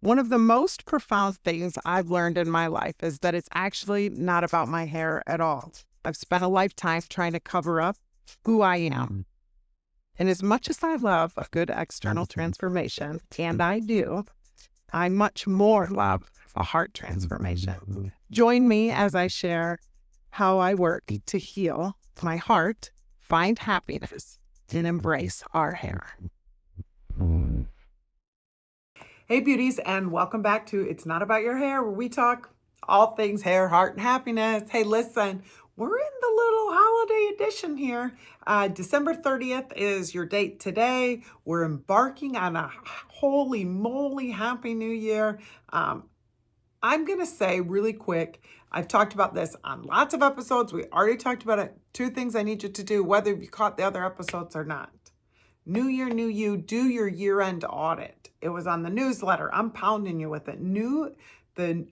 One of the most profound things I've learned in my life is that it's actually not about my hair at all. I've spent a lifetime trying to cover up who I am. And as much as I love a good external transformation, and I do, I much more love a heart transformation. Join me as I share how I work to heal my heart, find happiness, and embrace our hair. Hey beauties, and welcome back to It's Not About Your Hair, where we talk all things hair, heart, and happiness. Hey, listen, we're in the little holiday edition here. December 30th is your date today. We're embarking on a holy moly happy new year. I'm going to say really quick, I've talked about this on lots of episodes. We already talked about it. 2 things I need you to do, whether you caught the other episodes or not. New year, new you, do your year-end audit. It was on the newsletter. I'm pounding you with it. The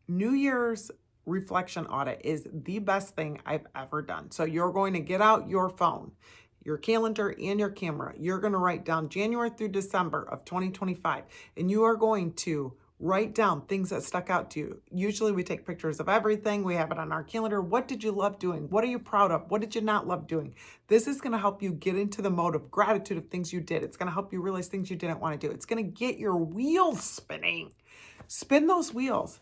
New Year's reflection audit is the best thing I've ever done. So you're going to get out your phone, your calendar, and your camera. You're going to write down January through December of 2025, and you are going to write down things that stuck out to you. Usually we take pictures of everything. We have it on our calendar. What did you love doing? What are you proud of? What did you not love doing? This is going to help you get into the mode of gratitude of things you did. It's going to help you realize things you didn't want to do. It's going to get your wheels spinning. Spin those wheels.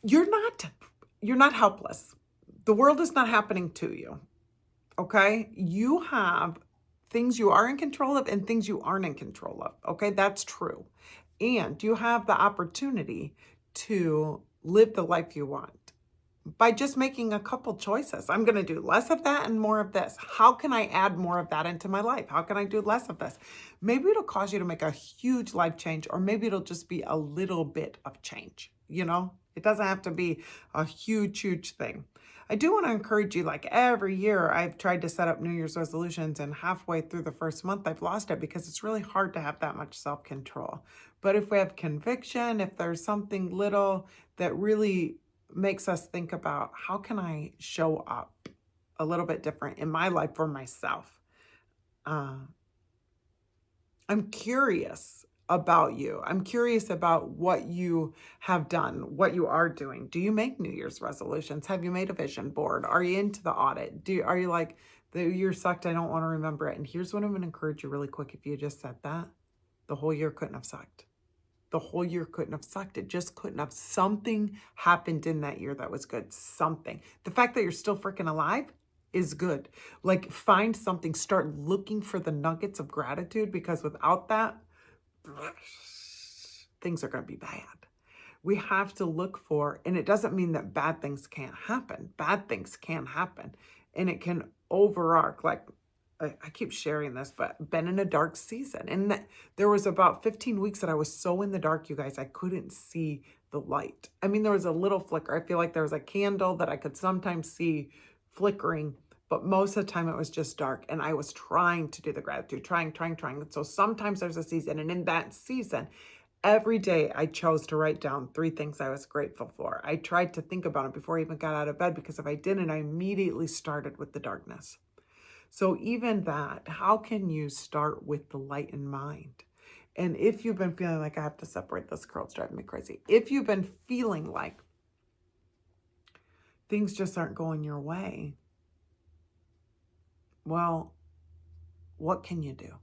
You're not helpless. The world is not happening to you. Okay? You have things you are in control of and things you aren't in control of. Okay? That's true. And you have the opportunity to live the life you want by just making a couple choices. I'm going to do less of that and more of this. How can I add more of that into my life? How can I do less of this? Maybe it'll cause you to make a huge life change, or maybe it'll just be a little bit of change. You know, it doesn't have to be a huge, huge thing. I do want to encourage you, like every year, I've tried to set up New Year's resolutions, and halfway through the first month, I've lost it because it's really hard to have that much self-control. But if we have conviction, if there's something little that really makes us think about how can I show up a little bit different in my life for myself. I'm curious about you. I'm curious about what you have done, what you are doing. Do you make New Year's resolutions? Have you made a vision board? Are you into the audit? Are you like, the year sucked, I don't want to remember it? And here's what I'm going to encourage you really quick. If you just said that, the whole year couldn't have sucked. The whole year couldn't have sucked. It just couldn't have. Something happened in that year that was good. Something. The fact that you're still freaking alive is good. Like, find something. Start looking for the nuggets of gratitude, because without that, things are going to be bad. We have to look for, and it doesn't mean that bad things can't happen. Bad things can happen, and it can overarch. Like, I keep sharing this, but been in a dark season. And there was about 15 weeks that I was so in the dark, you guys, I couldn't see the light. I mean, there was a little flicker. I feel like there was a candle that I could sometimes see flickering, but most of the time it was just dark. And I was trying to do the gratitude, trying. And so sometimes there's a season. And in that season, every day I chose to write down 3 things I was grateful for. I tried to think about it before I even got out of bed, because if I didn't, I immediately started with the darkness. So even that, how can you start with the light in mind? And if you've been feeling like, I have to separate this curl, it's driving me crazy. If you've been feeling like things just aren't going your way, well, what can you do?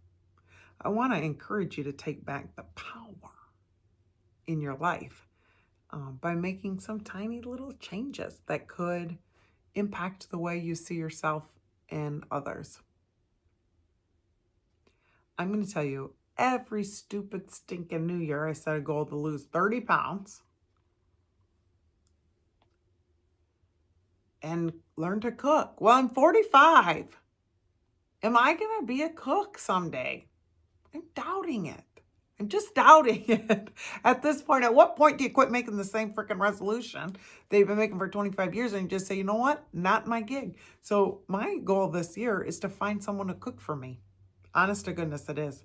I want to encourage you to take back the power in your life by making some tiny little changes that could impact the way you see yourself and others. I'm going to tell you, every stupid stinking New Year, I set a goal to lose 30 pounds and learn to cook. Well, I'm 45. Am I going to be a cook someday? I'm doubting it. I'm just doubting it at this point. At what point do you quit making the same freaking resolution that you've been making for 25 years and just say, you know what? Not my gig. So my goal this year is to find someone to cook for me. Honest to goodness, it is.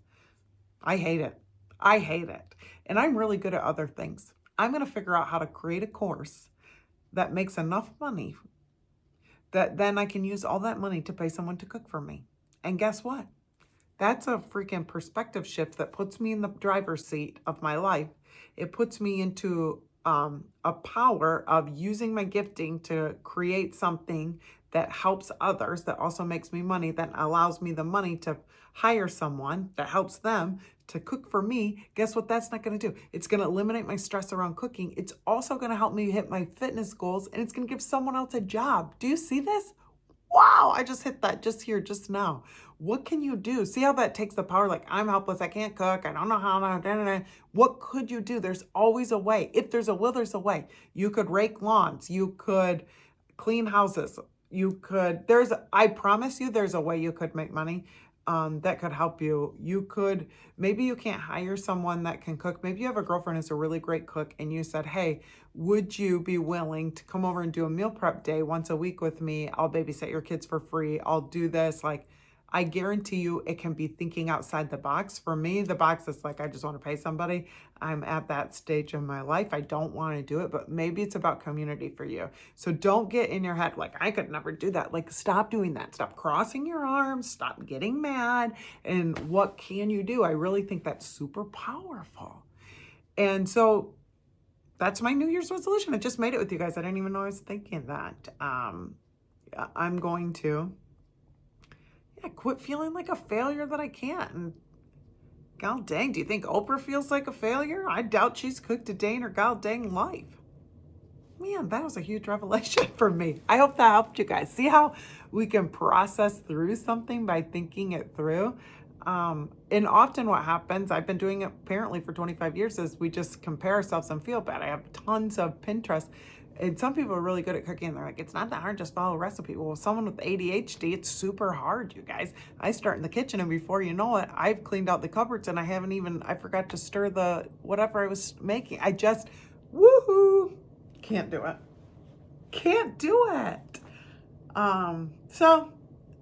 I hate it. I hate it. And I'm really good at other things. I'm going to figure out how to create a course that makes enough money that then I can use all that money to pay someone to cook for me. And guess what? That's a freaking perspective shift that puts me in the driver's seat of my life. It puts me into a power of using my gifting to create something that helps others, that also makes me money, that allows me the money to hire someone that helps them to cook for me. Guess what that's not going to do? It's going to eliminate my stress around cooking. It's also going to help me hit my fitness goals, and it's going to give someone else a job. Do you see this? Wow, I just hit that just here, just now. What can you do? See how that takes the power? Like, I'm helpless, I can't cook, I don't know how to, da, da, da. What could you do? There's always a way. If there's a will, there's a way. You could rake lawns, you could clean houses, you could, I promise you, there's a way you could make money. That could help you. You could, maybe you can't hire someone that can cook. Maybe you have a girlfriend who's a really great cook and you said, hey, would you be willing to come over and do a meal prep day once a week with me? I'll babysit your kids for free. I'll do this. Like, I guarantee you it can be thinking outside the box. For me, the box is like, I just want to pay somebody. I'm at that stage in my life. I don't want to do it, but maybe it's about community for you. So don't get in your head like, I could never do that. Like, stop doing that. Stop crossing your arms. Stop getting mad. And what can you do? I really think that's super powerful. And so that's my New Year's resolution. I just made it with you guys. I didn't even know I was thinking that. I'm going to quit feeling like a failure that I can't. And god dang, do you think Oprah feels like a failure? I doubt she's cooked a day in her god dang life. Man, that was a huge revelation for me. I hope that helped you guys. See how we can process through something by thinking it through? And often what happens, I've been doing it apparently for 25 years, is we just compare ourselves and feel bad. I have tons of Pinterest. And some people are really good at cooking. They're like, it's not that hard, just follow a recipe. Well, someone with ADHD, it's super hard, you guys. I start in the kitchen and before you know it, I've cleaned out the cupboards and I forgot to stir the, whatever I was making. I just, woohoo, can't do it. Can't do it. So,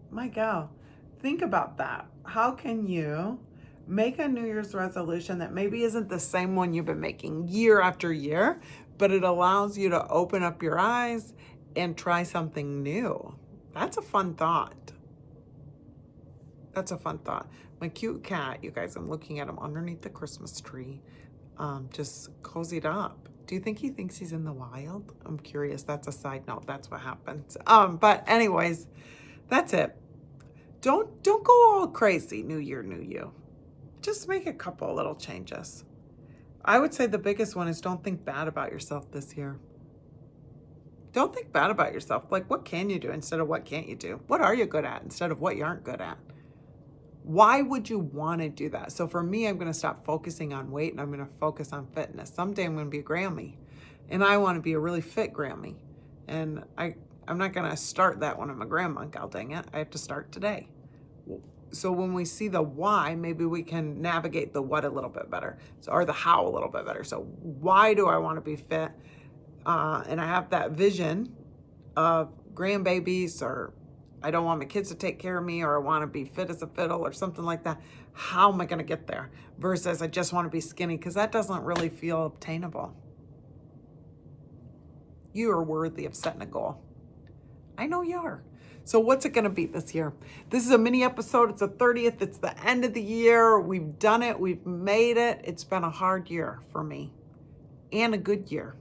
my gal, think about that. How can you make a New Year's resolution that maybe isn't the same one you've been making year after year, but it allows you to open up your eyes and try something new? That's a fun thought. That's a fun thought. My cute cat, you guys, I'm looking at him underneath the Christmas tree, just cozied up. Do you think he thinks he's in the wild? I'm curious. That's a side note. That's what happens. But anyways, that's it. Don't go all crazy. New year, new you. Just make a couple little changes. I would say the biggest one is don't think bad about yourself this year. Don't think bad about yourself. Like, what can you do instead of what can't you do? What are you good at instead of what you aren't good at? Why would you want to do that? So for me, I'm going to stop focusing on weight and I'm going to focus on fitness. Someday I'm going to be a Grammy and I want to be a really fit Grammy. And I'm not going to start that when I'm a grandma, god dang it. I have to start today. So when we see the why, maybe we can navigate the what a little bit better. So, or the how a little bit better. So why do I want to be fit? And I have that vision of grandbabies, or I don't want my kids to take care of me, or I want to be fit as a fiddle or something like that. How am I going to get there? Versus I just want to be skinny, because that doesn't really feel obtainable. You are worthy of setting a goal. I know you are. So what's it going to be this year? This is a mini episode. It's the 30th. It's the end of the year. We've done it. We've made it. It's been a hard year for me and a good year.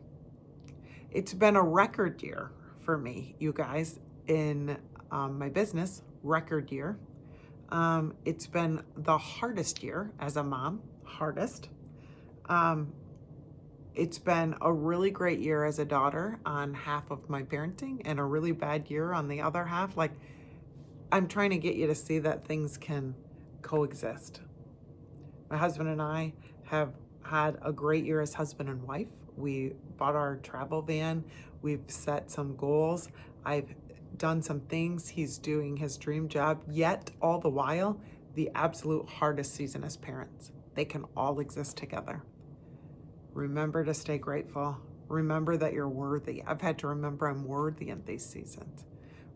It's been a record year for me, you guys, in my business, record year. It's been the hardest year as a mom, hardest. It's been a really great year as a daughter on half of my parenting and a really bad year on the other half. Like, I'm trying to get you to see that things can coexist. My husband and I have had a great year as husband and wife. We bought our travel van. We've set some goals. I've done some things. He's doing his dream job, yet all the while, the absolute hardest season as parents. They can all exist together. Remember to stay grateful. Remember that you're worthy. I've had to remember I'm worthy in these seasons.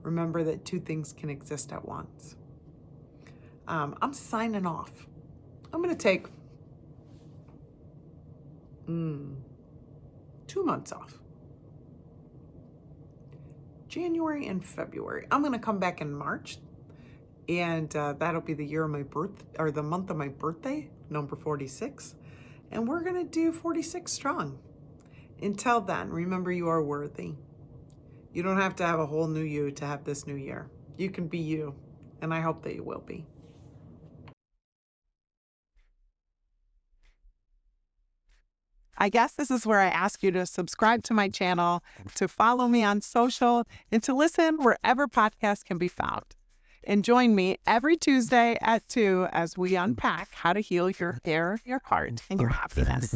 Remember that two things can exist at once. I'm signing off. I'm going to take 2 months off. January and February. I'm going to come back in March And that'll be the year of my birth, or the month of my birthday, number 46. And we're going to do 46 strong. Until then, remember you are worthy. You don't have to have a whole new you to have this new year. You can be you, and I hope that you will be. I guess this is where I ask you to subscribe to my channel, to follow me on social, and to listen wherever podcasts can be found. And join me every Tuesday at 2 as we unpack how to heal your hair, your heart, and your happiness.